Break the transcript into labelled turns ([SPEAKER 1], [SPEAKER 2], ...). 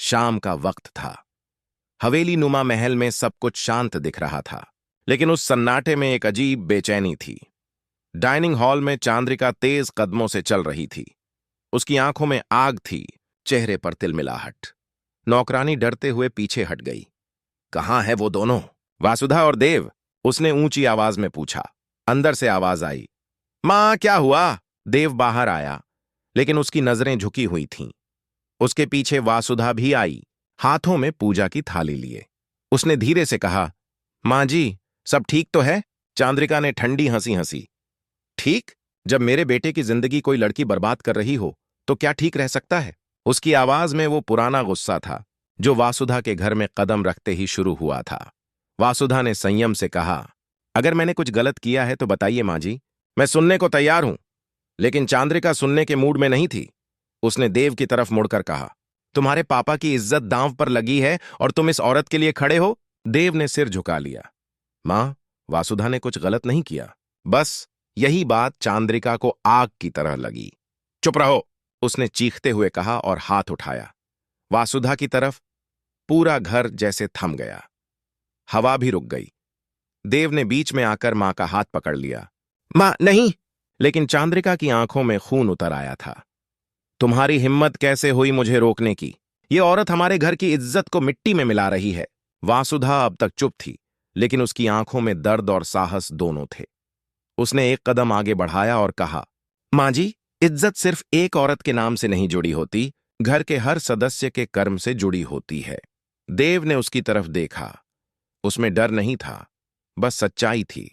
[SPEAKER 1] शाम का वक्त था। हवेली नुमा महल में सब कुछ शांत दिख रहा था, लेकिन उस सन्नाटे में एक अजीब बेचैनी थी। डाइनिंग हॉल में चांद्रिका तेज कदमों से चल रही थी। उसकी आंखों में आग थी, चेहरे पर तिलमिलाहट। नौकरानी डरते हुए पीछे हट गई। कहाँ है वो दोनों, वासुधा और देव? उसने ऊंची आवाज में पूछा। अंदर से आवाज आई, मां क्या हुआ? देव बाहर आया, लेकिन उसकी नजरें झुकी हुई थीं। उसके पीछे वासुधा भी आई, हाथों में पूजा की थाली लिए। उसने धीरे से कहा, मां जी, सब ठीक तो है? चांद्रिका ने ठंडी हंसी हंसी। ठीक? जब मेरे बेटे की जिंदगी कोई लड़की बर्बाद कर रही हो तो क्या ठीक रह सकता है? उसकी आवाज में वो पुराना गुस्सा था जो वासुधा के घर में कदम रखते ही शुरू हुआ था। वासुधा ने संयम से कहा, अगर मैंने कुछ गलत किया है तो बताइए मां जी, मैं सुनने को तैयार हूं। लेकिन चांद्रिका सुनने के मूड में नहीं थी। उसने देव की तरफ मुड़कर कहा, तुम्हारे पापा की इज्जत दांव पर लगी है और तुम इस औरत के लिए खड़े हो? देव ने सिर झुका लिया। मां, वासुधा ने कुछ गलत नहीं किया, बस यही बात चांद्रिका को आग की तरह लगी। चुप रहो, उसने चीखते हुए कहा और हाथ उठाया वासुधा की तरफ। पूरा घर जैसे थम गया, हवा भी रुक गई। देव ने बीच में आकर मां का हाथ पकड़ लिया। मां नहीं! लेकिन चांद्रिका की आंखों में खून उतर आया था। तुम्हारी हिम्मत कैसे हुई मुझे रोकने की? ये औरत हमारे घर की इज्जत को मिट्टी में मिला रही है। वासुधा अब तक चुप थी, लेकिन उसकी आंखों में दर्द और साहस दोनों थे। उसने एक कदम आगे बढ़ाया और कहा, मां जी, इज्जत सिर्फ एक औरत के नाम से नहीं जुड़ी होती, घर के हर सदस्य के कर्म से जुड़ी होती है। देव ने उसकी तरफ देखा। उसमें डर नहीं था, बस सच्चाई थी।